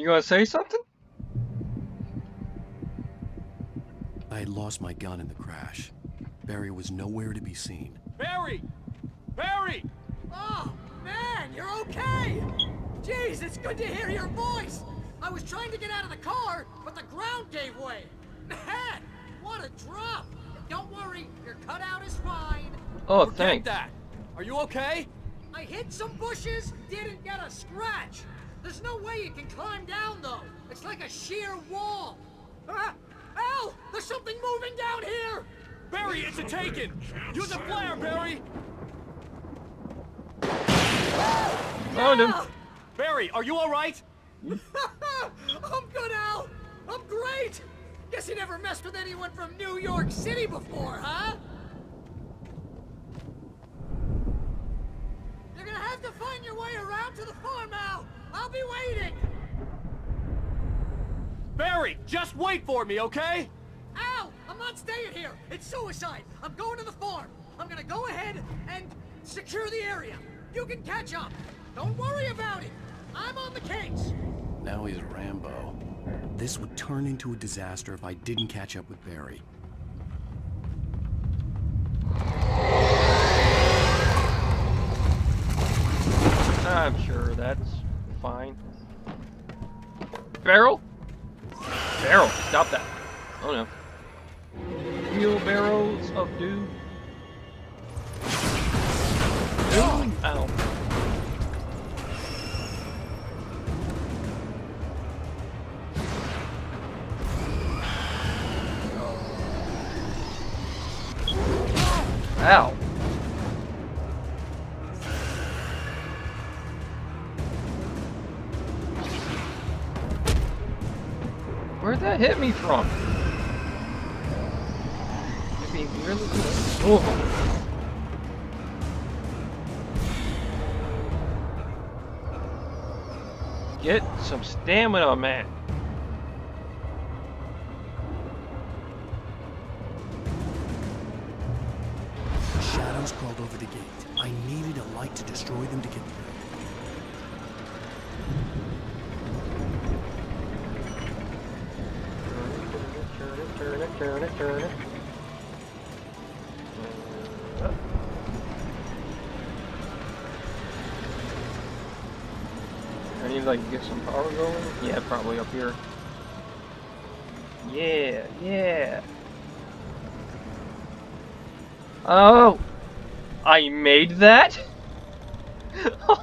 You gonna say something? I had lost my gun in the crash. Barry was nowhere to be seen. Barry! Barry! Oh, man, you're okay! Jeez, it's good to hear your voice! I was trying to get out of the car, but the ground gave way! Man, what a drop! Don't worry, your cutout is fine. Oh, Forget thanks. that! Are you okay? I hit some bushes, didn't get a scratch. There's no way you can climb down, though. It's like a sheer wall. Al, there's something moving down here! Barry, it's a taken! Use a flare, Barry! Found him. Barry, are you alright? I'm good, Al. I'm great. Guess you never messed with anyone from New York City before, huh? You're gonna have to find your way around to the farm, Al. I'll be waiting. Barry, just wait for me, okay? Al, I'm not staying here. It's suicide. I'm going to the farm. I'm gonna go ahead and secure the area. You can catch up. Don't worry about it. I'm on the case. Now he's Rambo. This would turn into a disaster if I didn't catch up with Barry. I'm sure that's fine. Barrel? Barrel, stop that. Oh no. Wheelbarrows of doom. Doom? Ow. Ow. Where'd that hit me from? You're being really good. Oh. Get some stamina, man. Shadows crawled over the gate. I needed a light to destroy them to get through. Turn it. I need to like get some power going. Yeah, probably up here. Yeah. Oh, I made that?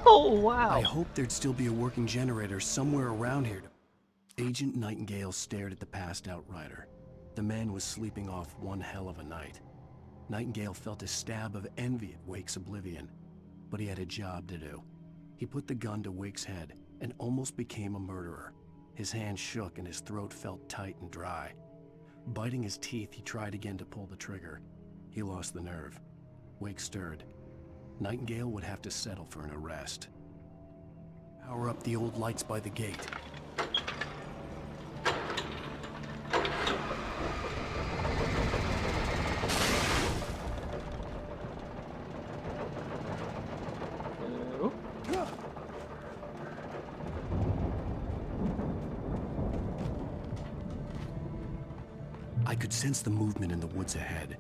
Oh, wow. I hoped there'd still be a working generator somewhere around here. Agent Nightingale stared at the passed out rider. The man was sleeping off one hell of a night. Nightingale felt a stab of envy at Wake's oblivion, but he had a job to do. He put the gun to Wake's head and almost became a murderer. His hand shook and his throat felt tight and dry. Biting his teeth, he tried again to pull the trigger. He lost the nerve. Wake stirred. Nightingale would have to settle for an arrest. Power up the old lights by the gate. I could sense the movement in the woods ahead.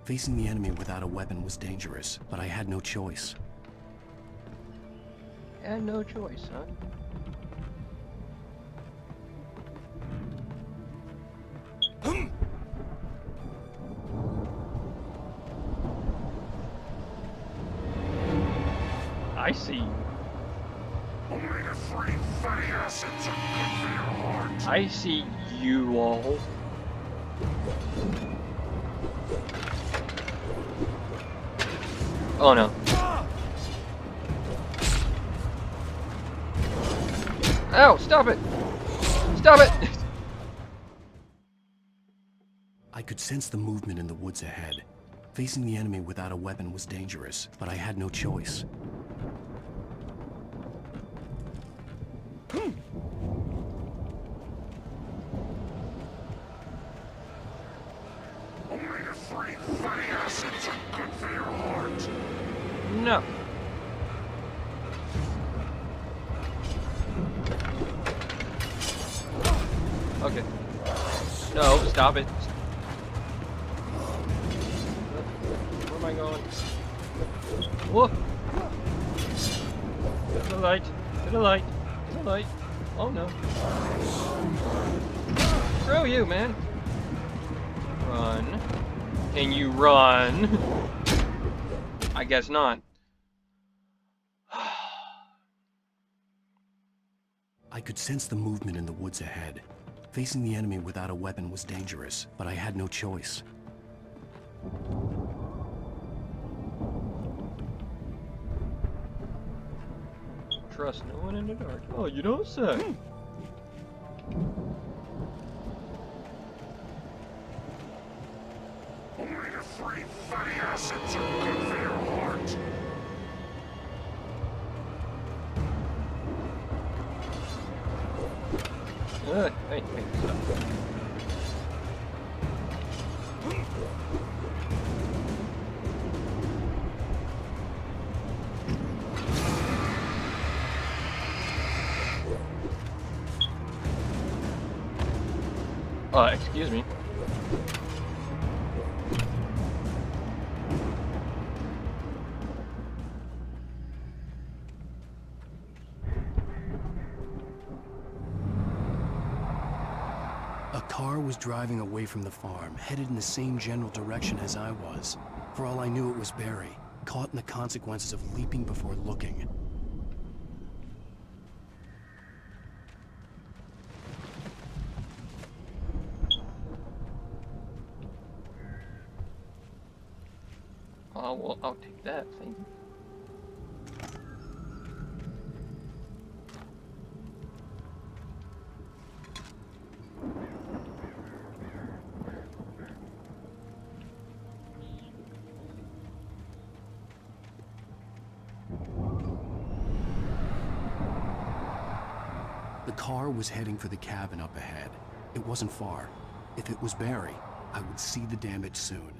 Facing the enemy without a weapon was dangerous, but I had no choice. Had no choice, huh? I see you. I see you all. Oh no. Ow, stop it! Stop it! I could sense the movement in the woods ahead. Facing the enemy without a weapon was dangerous, but I had no choice. No. Okay. No, stop it. Where am I going? Whoa! To the light. To the light. To the light. Oh no. Screw you, man. Run. Can you run? I guess not. I could sense the movement in the woods ahead. Facing the enemy without a weapon was dangerous, but I had no choice. Trust no one in the dark. Oh, you don't say. Only the three fatty acids are good for your heart. Hey, stop. Excuse me. A car was driving away from the farm, headed in the same general direction as I was. For all I knew, it was Barry, caught in the consequences of leaping before looking. Oh, well, I'll take that, thank you. The car was heading for the cabin up ahead. It wasn't far. If it was Barry, I would see the damage soon.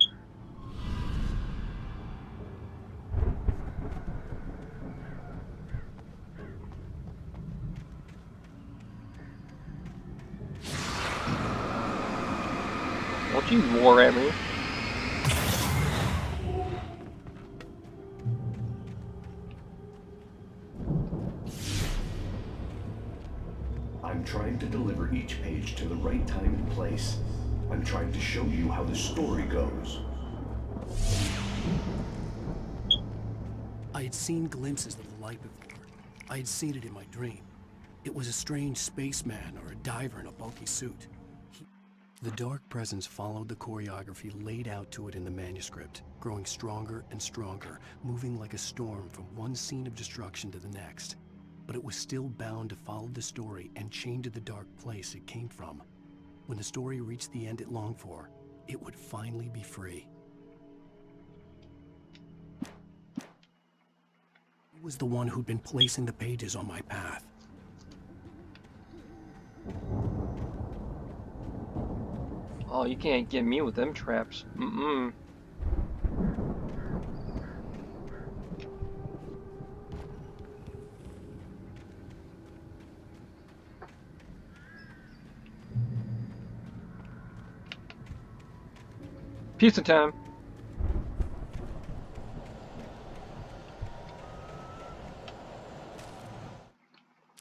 Won't you roar at me? I'm trying to deliver each page to the right time and place. I'm trying to show you how the story goes. I had seen glimpses of the light before. I had seen it in my dream. It was a strange spaceman or a diver in a bulky suit. The dark presence followed the choreography laid out to it in the manuscript, growing stronger and stronger, moving like a storm from one scene of destruction to the next. But it was still bound to follow the story and chained to the dark place it came from. When the story reached the end it longed for, it would finally be free. He was the one who'd been placing the pages on my path. Oh, you can't get me with them traps. Mm-mm. Pizza time.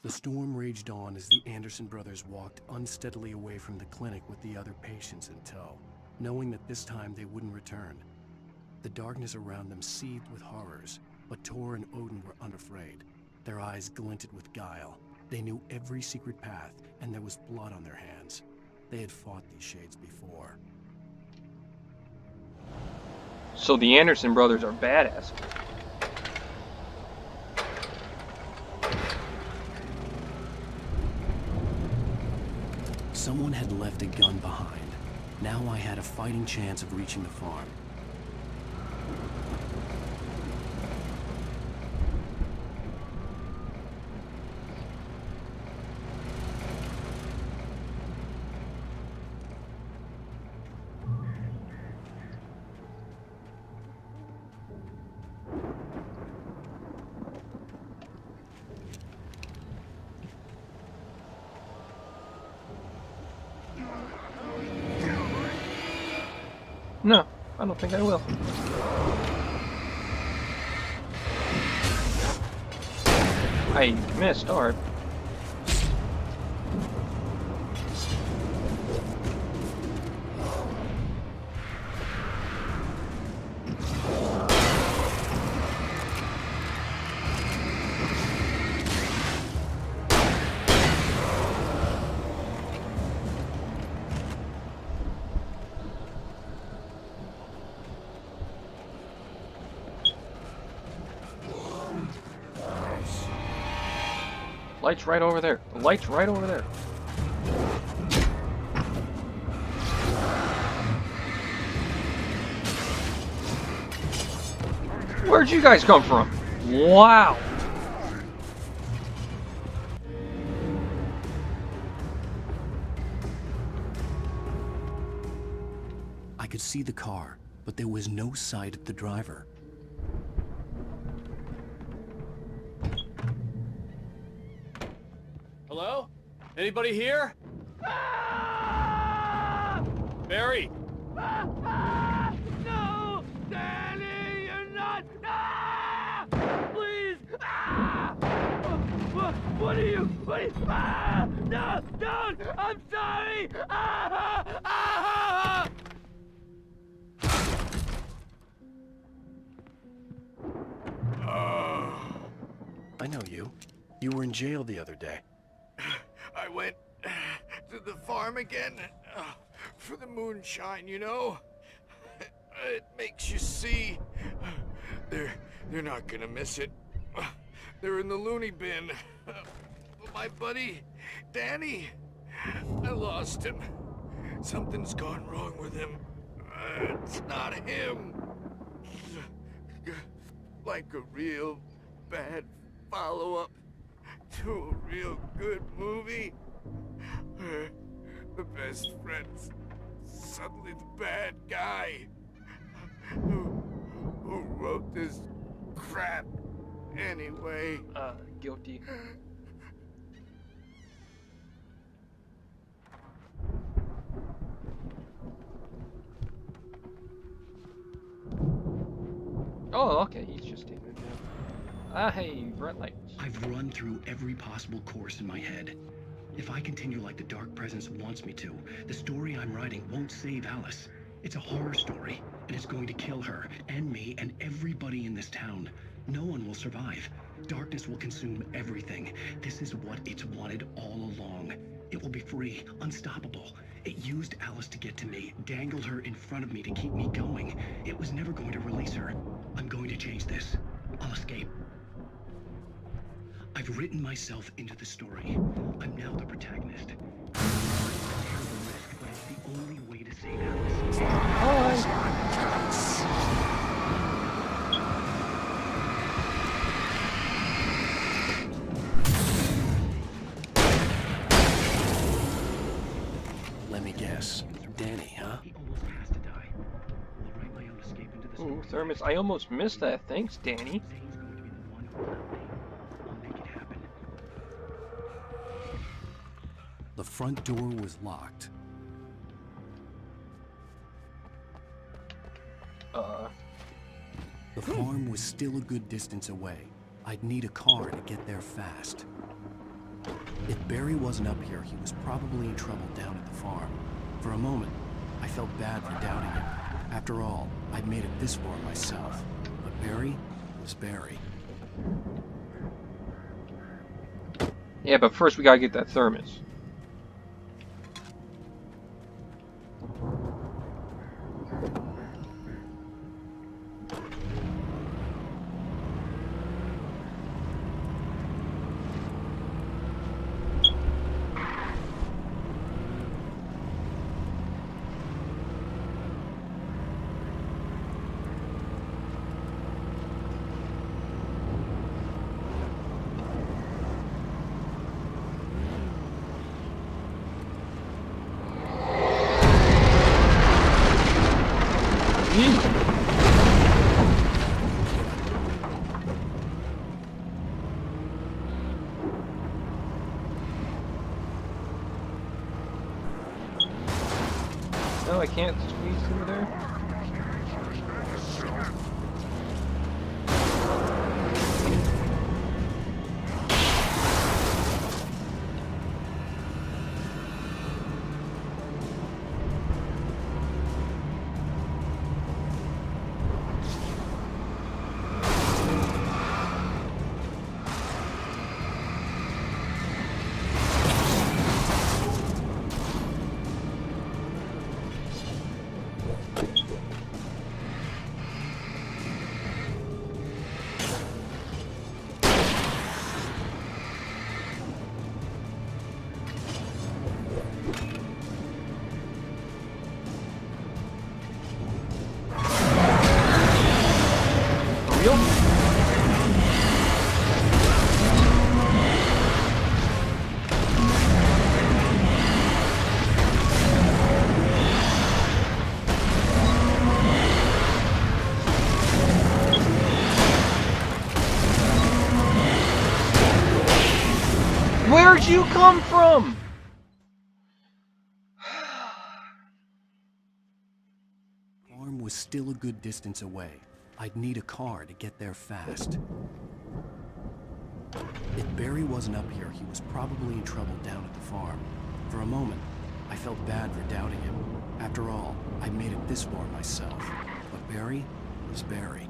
The storm raged on as the Anderson brothers walked unsteadily away from the clinic with the other patients in tow, knowing that this time they wouldn't return. The darkness around them seethed with horrors, but Tor and Odin were unafraid. Their eyes glinted with guile. They knew every secret path, and there was blood on their hands. They had fought these shades before. So the Anderson brothers are badass. Someone had left a gun behind. Now I had a fighting chance of reaching the farm. No, I don't think I will. I missed, alright. Light's right over there. The light's right over there. Where'd you guys come from? Wow. I could see the car, but there was no sight of the driver. Hello? Anybody here? Barry! No! Danny, you're not! Please! What are you? No! Don't! I'm sorry! I know you. You were in jail the other day. I went to the farm again for the moonshine, you know? It makes you see. They're not gonna miss it. They're in the loony bin. My buddy, Danny, I lost him. Something's gone wrong with him. It's not him. Like a real bad follow-up to a real good movie. The best friend's suddenly the bad guy. Who wrote this crap anyway? Guilty. Oh, okay, he's just taking it down. Hey, red lights. I've run through every possible course in my head. If I continue like the Dark Presence wants me to, the story I'm writing won't save Alice. It's a horror story, and it's going to kill her, and me, and everybody in this town. No one will survive. Darkness will consume everything. This is what it's wanted all along. It will be free, unstoppable. It used Alice to get to me, dangled her in front of me to keep me going. It was never going to release her. I'm going to change this. I'll escape. I've written myself into the story. I'm now the protagonist. Bear the risk, but it's the only way to save Alice. Let me guess. Danny, huh? He almost has to die. I'll write my own escape into the story. Ooh, Thermos, I almost missed that. Thanks, Danny. Zane's going to be the one who will help me. I'll make it happen. The front door was locked. The farm was still a good distance away. I'd need a car to get there fast. If Barry wasn't up here, he was probably in trouble down at the farm. For a moment, I felt bad for doubting him. After all, I'd made it this far myself. But Barry was Barry. Yeah, but first we gotta get that Thermos. No, I can't squeeze through there. you come from? The farm was still a good distance away. I'd need a car to get there fast. If Barry wasn't up here, he was probably in trouble down at the farm. For a moment, I felt bad for doubting him. After all, I'd made it this far myself. But Barry was Barry.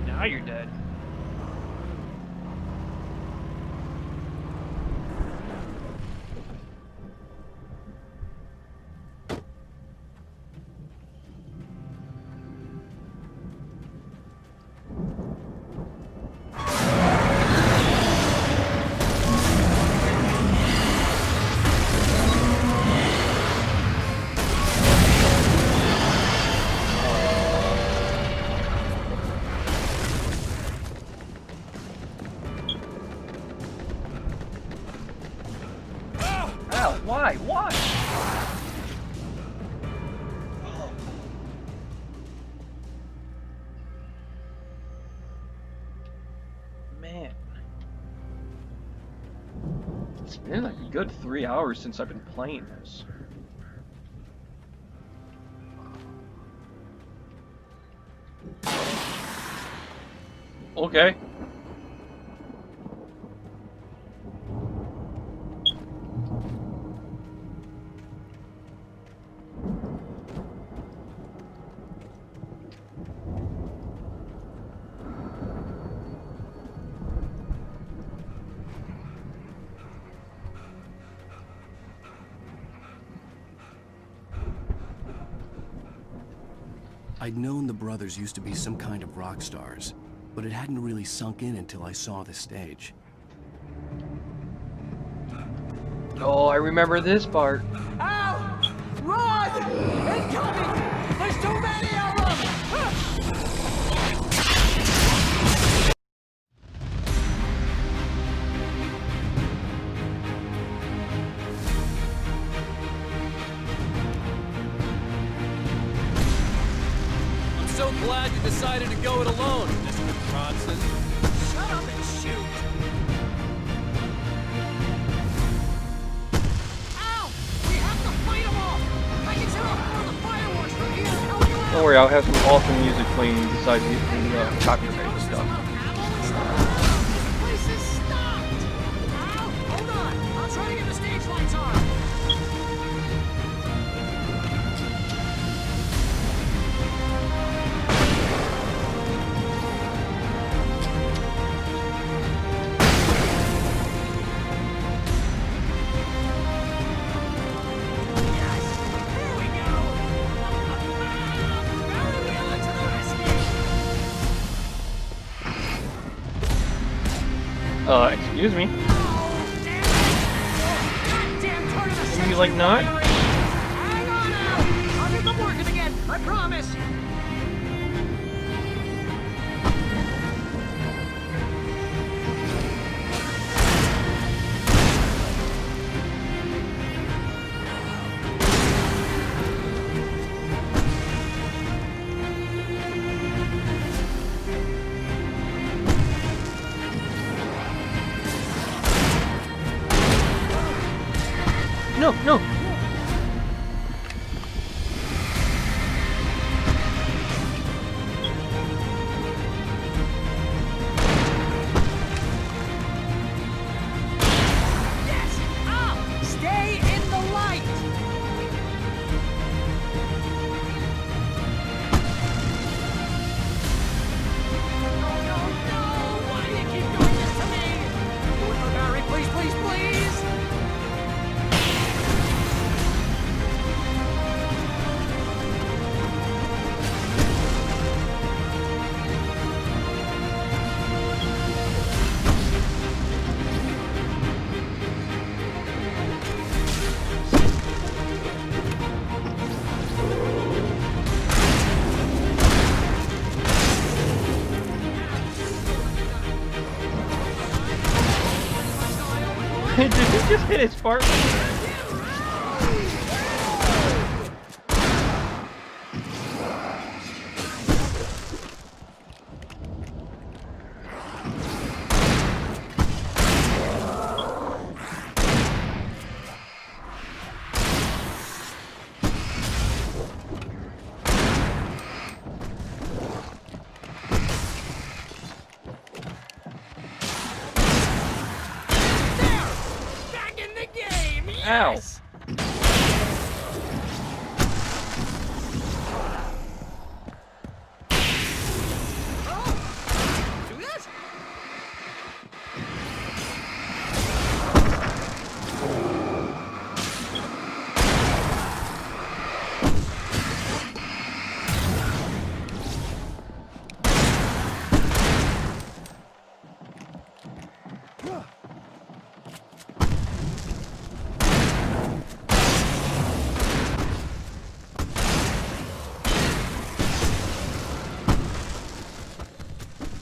Now you're dead. Why? Why? Man. It's been like a good 3 hours since I've been playing this. Okay. I'd known the brothers used to be some kind of rock stars, but it hadn't really sunk in until I saw the stage. Oh, I remember this part. Ow! Run! Incoming! There's too many of them! I'm so glad you decided to go it alone, Mr. Bronson. Shut up and shoot! Ow! We have to fight them off! I can set off more of the fireworks from here and help you out! Don't worry, I'll have some awesome music playing besides the copyright and stuff. This place is stopped! Ow! Hold on! I'll try to get the stage lights on! Excuse me. Can you like not? Hang on now! I'll get them working again, I promise! No, no. Did he just hit his fart? Back in the game! Ow. Yes! Oh! Do this?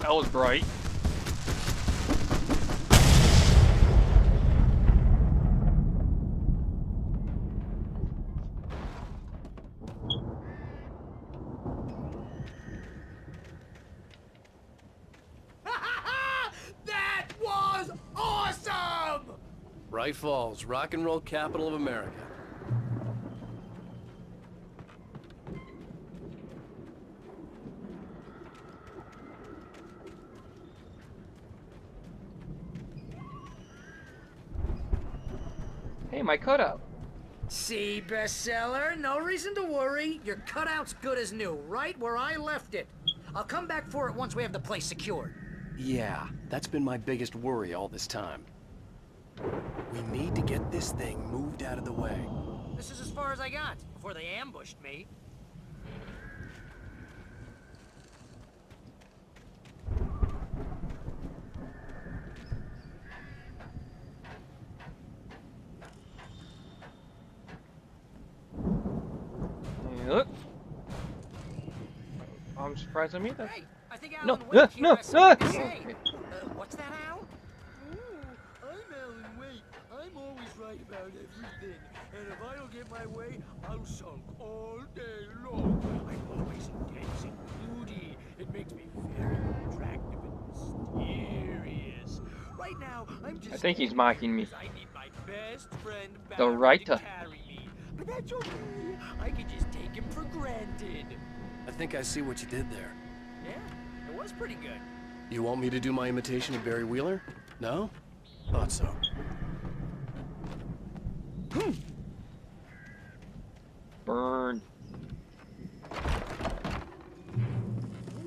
That was bright. That was awesome! Bright Falls, rock and roll capital of America. Hey, my cutout. See, bestseller, no reason to worry. Your cutout's good as new, right where I left it. I'll come back for it once we have the place secured. Yeah, that's been my biggest worry all this time. We need to get this thing moved out of the way. This is as far as I got before they ambushed me. Look. I'm surprised I made that. Hey, I think No, Alan Wake here no, has something to ah! say. What's that, Al? I'm Alan Wake. I'm always right about everything. And if I don't get my way, I'll sulk all day long. I'm always intense and moody. It makes me very attractive and mysterious. Right now, I'm just I think he's mocking me. because I need my best friend The Barry right to to- carry me. But that's okay. I can just take him for granted. I think I see what you did there. Yeah, it was pretty good. You want me to do my imitation of Barry Wheeler? No? Thought so. Burn.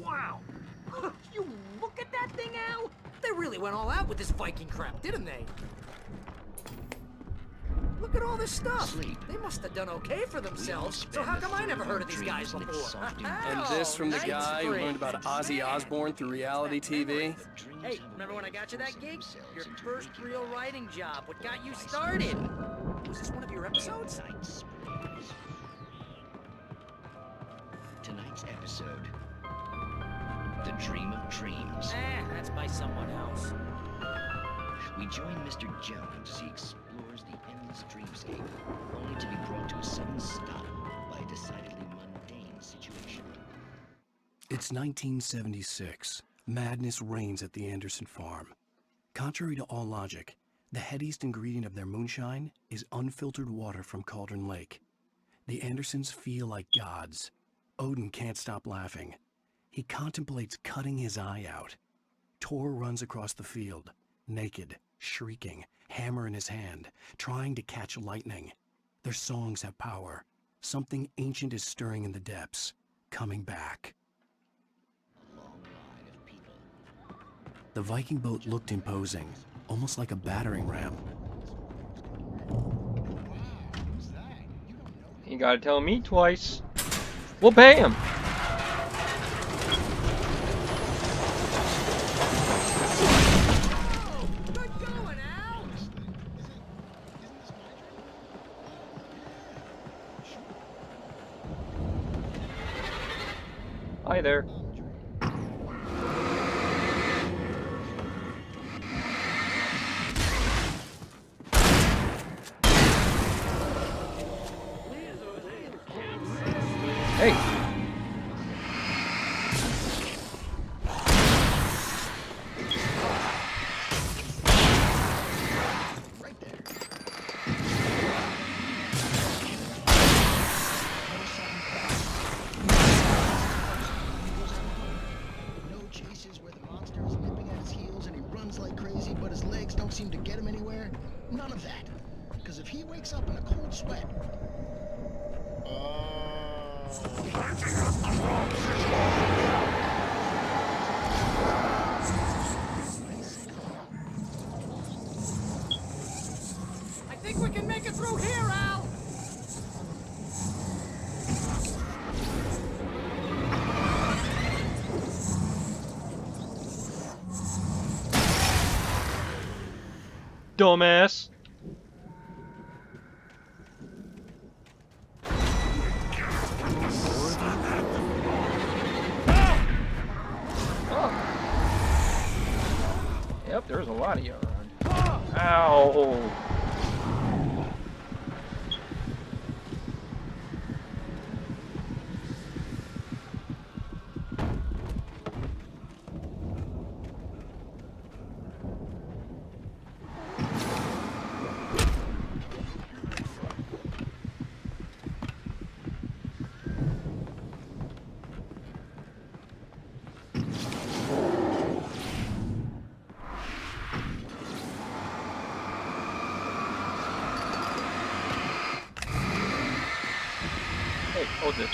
Wow! You look at that thing, Al! They really went all out with this Viking crap, didn't they? Look at all this stuff. They must have done okay for themselves. So how come I never heard of these guys before? And this from the Night guy who Springs. learned about Ozzy Osbourne through reality TV? Hey, remember when I got you that gig? Your first real writing job. What got you started? Was this one of your episodes? Tonight's episode, The Dream of Dreams. That's by someone else. We join Mr. Jones as he explores the endless dreamscape, only to be brought to a sudden stop by a decidedly mundane situation. It's 1976. Madness reigns at the Anderson farm. Contrary to all logic, the headiest ingredient of their moonshine is unfiltered water from Cauldron Lake. The Andersons feel like gods. Odin can't stop laughing. He contemplates cutting his eye out. Tor runs across the field, naked, shrieking, hammer in his hand, trying to catch lightning. Their songs have power. Something ancient is stirring in the depths, coming back. A long line of people. The Viking boat looked imposing, almost like a battering ram. You gotta tell me twice. Well, bam! Good going, Al! Hi there. but his legs don't seem to get him anywhere? None of that. Because if he wakes up in a cold sweat... I think we can make it through here, Al! Dumbass. Yep, there's a lot of you around. Ow! Hey, hold this.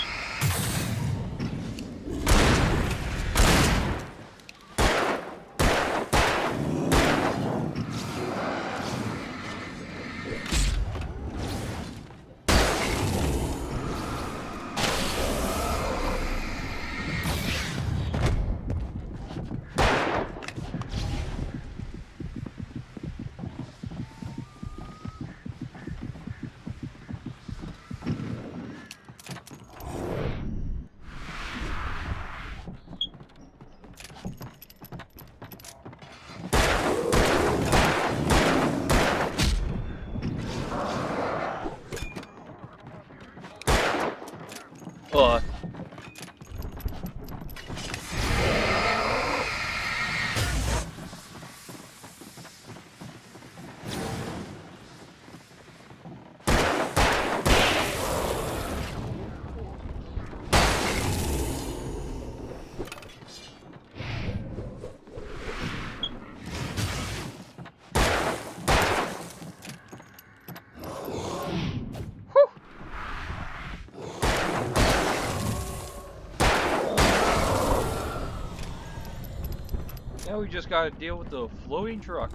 Now we just gotta deal with the floating truck.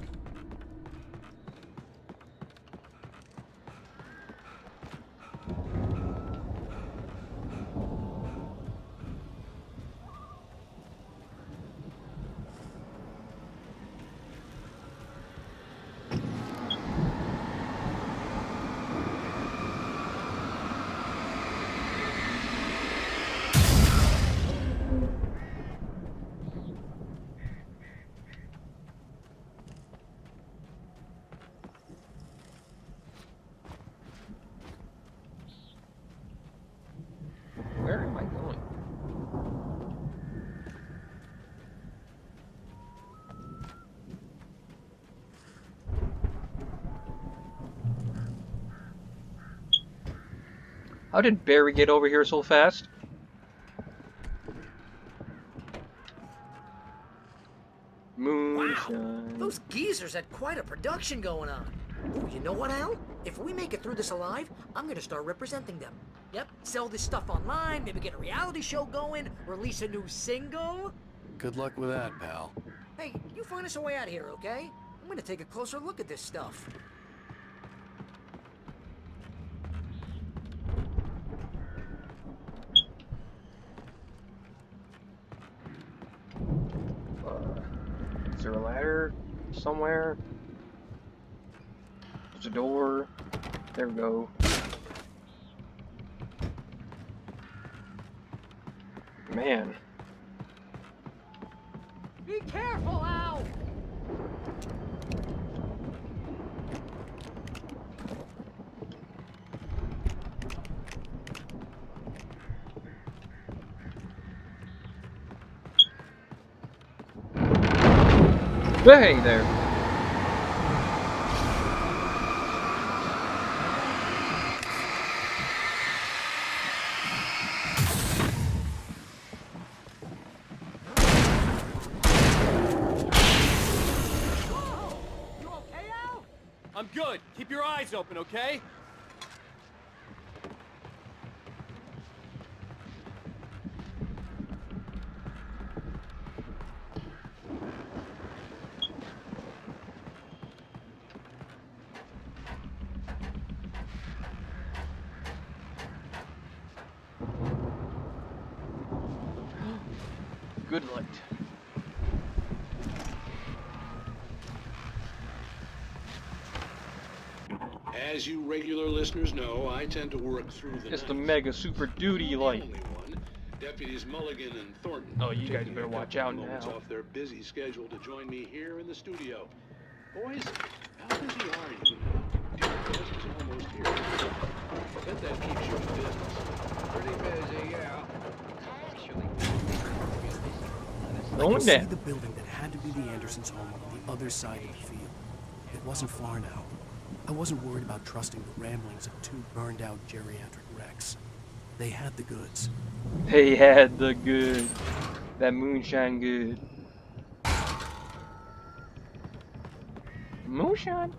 Where am I going? How did Barry get over here so fast? Moonshine. Those geezers had quite a production going on. Ooh, you know what, Al? If we make it through this alive, I'm gonna start representing them. Yep, sell this stuff online, maybe get a reality show going, release a new single. Good luck with that, pal. Hey, you find us a way out of here, okay? I'm gonna take a closer look at this stuff. Is there a ladder somewhere? There's a door. There we go. Man. Be careful, Al! Hey there. I'm good. Keep your eyes open, okay? Good light. As you regular listeners know, I tend to work through the It's night. the mega super duty light. Only one. Deputies Mulligan and Thornton. Oh, you guys taking better a watch couple out of moments now. off their busy schedule to join me here in the studio. Boys, how busy are you now? Dear Chris is almost here. I bet that keeps you in business. Pretty busy, yeah. I Going could see down. the building that had to be the Andersons' home on the other side of the field. It wasn't far now. I wasn't worried about trusting the ramblings of two burned-out geriatric wrecks. They had the goods. They had the good. That moonshine good. Moonshine?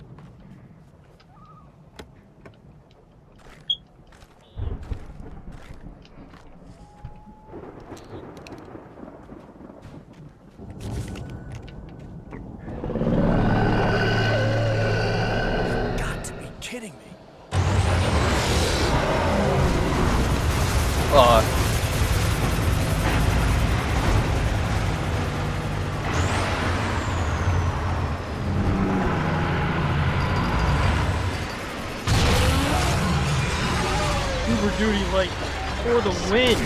Got to be kidding me. Super duty light for the win.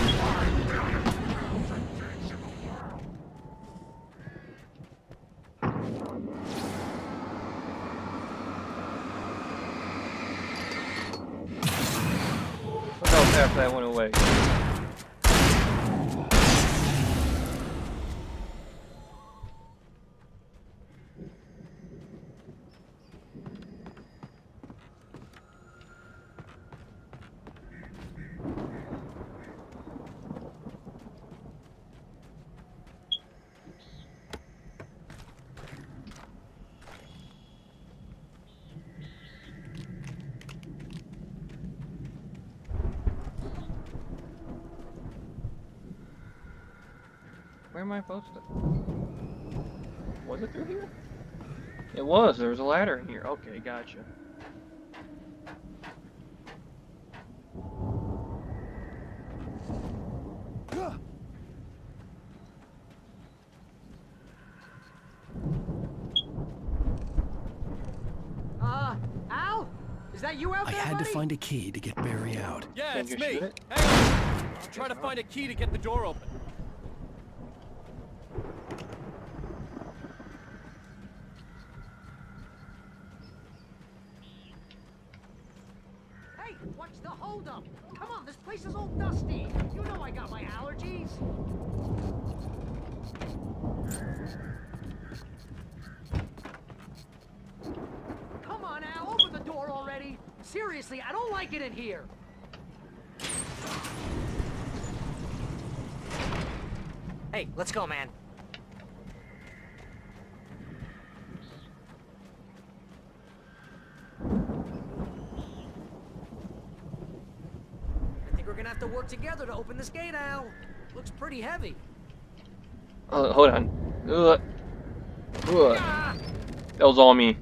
Look how fast that went away. Where am I supposed to? Was it through here? It was. There was a ladder in here. Okay, gotcha. Al? Is that you out I there, had to buddy? find a key to get Barry out. Yeah, Can it's you me. shoot it? Hang on. I'm trying to find a key to get the door open. Hey, what's the holdup? Come on, this place is all dusty. You know I got my allergies. Come on, Al, open the door already. Seriously, I don't like it in here. Hey, let's go, man. I think we're gonna have to work together to open this gate, Al. Looks pretty heavy. Hold on. Ah! That was all me.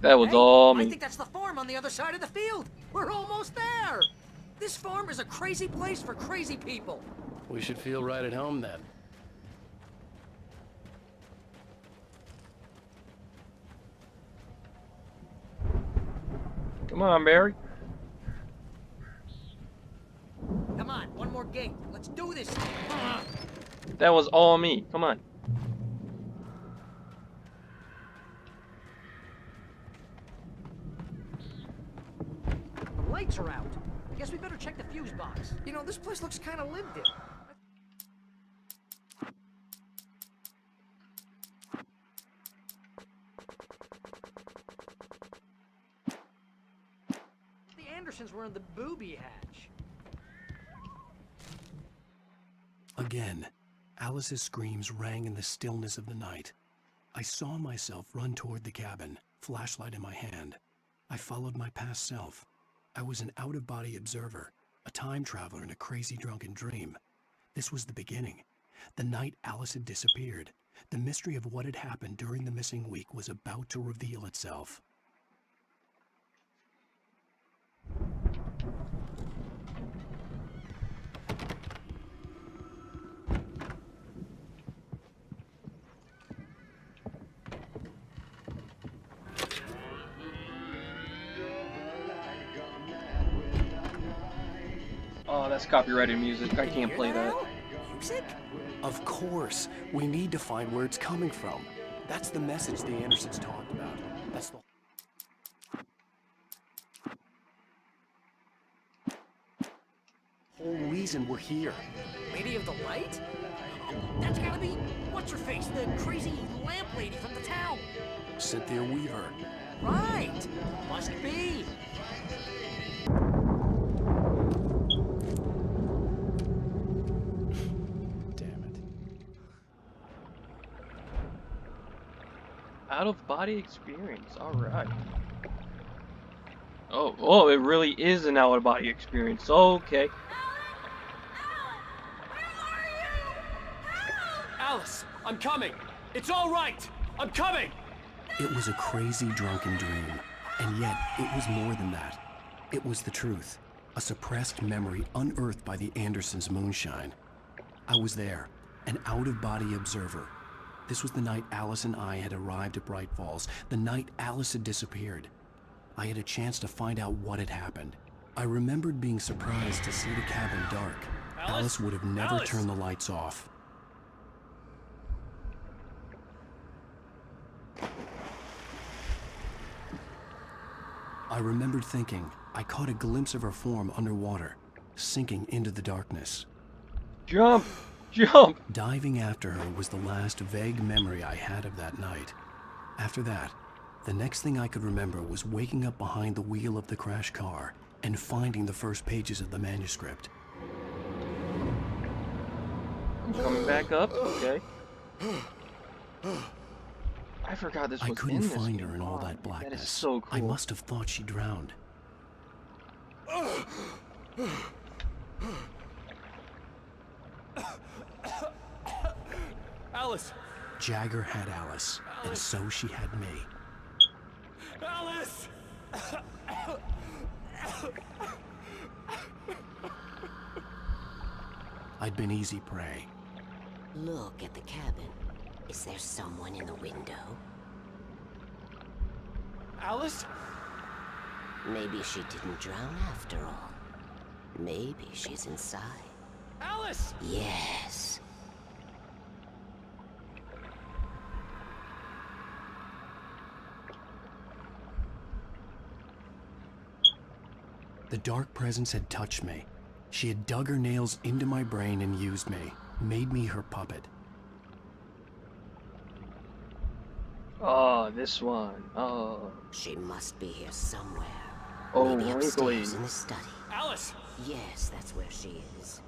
That was Hey, all I me. think that's the farm on the other side of the field. We're almost there. This farm is a crazy place for crazy people. We should feel right at home then. Come on, Barry. Come on, one more gate. Let's do this. That was all me. Come on. The lights are out. I guess we better check the fuse box. You know, this place looks kind of lived in. The Andersons were in the booby hatch. Again, Alice's screams rang in the stillness of the night. I saw myself run toward the cabin, flashlight in my hand. I followed my past self. I was an out-of-body observer, a time traveler in a crazy drunken dream. This was the beginning. The night Alice had disappeared. The mystery of what had happened during the missing week was about to reveal itself. Oh, that's copyrighted music. I can't play that. Music? Of course, we need to find where it's coming from. That's the message the Andersons talked about. That's the whole reason we're here. Lady of the Light? Oh, that's gotta be what's-her-face, the crazy lamp lady from the town. Cynthia Weaver. Right. Must be. Damn it. Out-of-body experience. All right. Oh, it really is an out-of-body experience. Okay. Alice, I'm coming. It's all right. I'm coming. It was a crazy drunken dream, and yet it was more than that. It was the truth, a suppressed memory unearthed by the Andersons' moonshine. I was there, an out-of-body observer. This was the night Alice and I had arrived at Bright Falls, the night Alice had disappeared. I had a chance to find out what had happened. I remembered being surprised to see the cabin dark. Alice would have never turned the lights off. I remembered thinking I caught a glimpse of her form underwater, sinking into the darkness. Jump! Jump! Diving after her was the last vague memory I had of that night. After that, the next thing I could remember was waking up behind the wheel of the crashed car and finding the first pages of the manuscript. I'm coming back up? Okay. I forgot this was I couldn't in this find game. her in all Oh, that blackness. That is so cool. I must have thought she drowned. Alice! Jagger had Alice, and so she had me. Alice! I'd been easy prey. Look at the cabin. Is there someone in the window? Alice? Maybe she didn't drown after all. Maybe she's inside. Alice! Yes. The dark presence had touched me. She had dug her nails into my brain and used me, made me her puppet. Oh, this one. Oh. She must be here somewhere. Oh, Maybe upstairs wrinkly. in the study. Alice! Yes, that's where she is.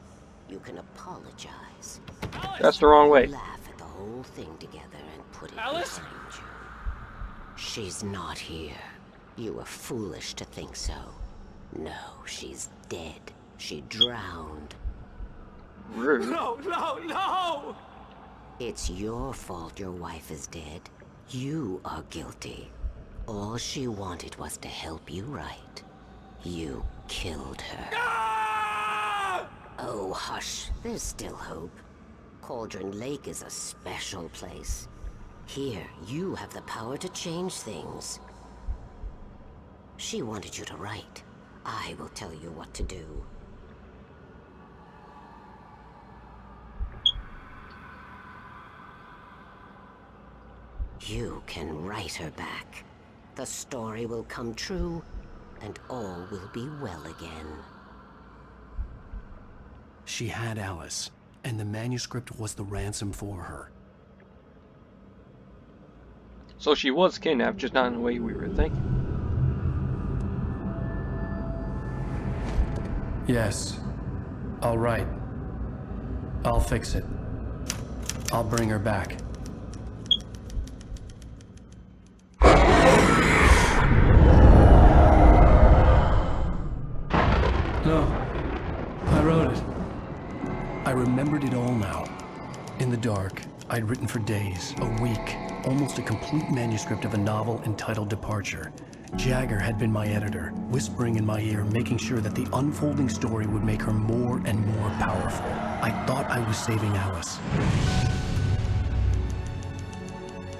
You can apologize. Alice! That's the wrong way. Laugh at the whole thing together and put it Alice? behind you. She's not here. You were foolish to think so. No, she's dead. She drowned. Rude. No, no, no! It's your fault your wife is dead. You are guilty. All she wanted was to help you right. You killed her. Ah! Oh, hush. There's still hope. Cauldron Lake is a special place. Here, you have the power to change things. She wanted you to write. I will tell you what to do. You can write her back. The story will come true, and all will be well again. She had Alice, and the manuscript was the ransom for her. So she was kidnapped, just not in the way we were thinking. Yes. All right. I'll fix it. I'll bring her back. dark, I'd written for days, a week, almost a complete manuscript of a novel entitled Departure. Jagger had been my editor, whispering in my ear, making sure that the unfolding story would make her more and more powerful. I thought I was saving Alice.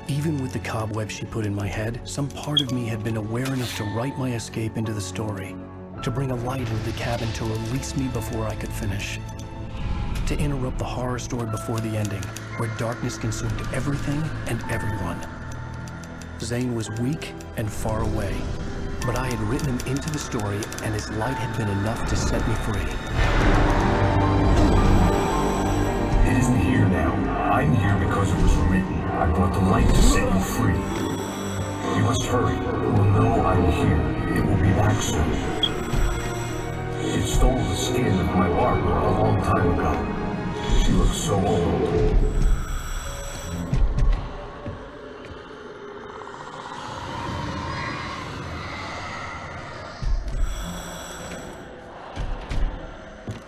Even with the cobweb she put in my head, some part of me had been aware enough to write my escape into the story, to bring a light into the cabin to release me before I could finish, to interrupt the horror story before the ending, where darkness consumed everything and everyone. Zane was weak and far away, but I had written him into the story, and his light had been enough to set me free. It isn't here now. I'm here because it was written. I brought the light to set you free. You must hurry. It will know I'm here. It will be back soon. It stole the skin of my Barbara a long time ago. She looks so old.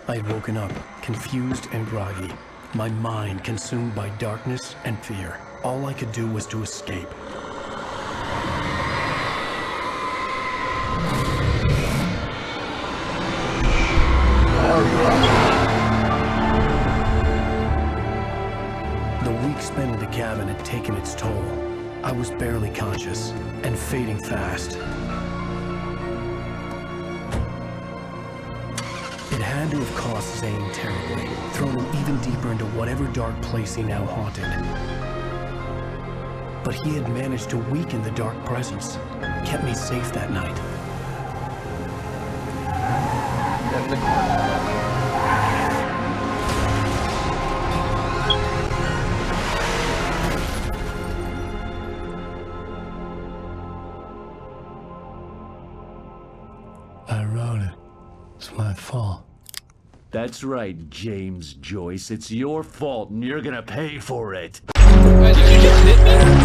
I had woken up, confused and groggy, my mind consumed by darkness and fear. All I could do was to escape. The week spent in the cabin had taken its toll. I was barely conscious and fading fast. It had to have cost Zane terribly, thrown him even deeper into whatever dark place he now haunted. But he had managed to weaken the dark presence, kept me safe that night. I wrote it. It's my fault. That's right, James Joyce. It's your fault, and you're gonna pay for it. Guys, you just hit me?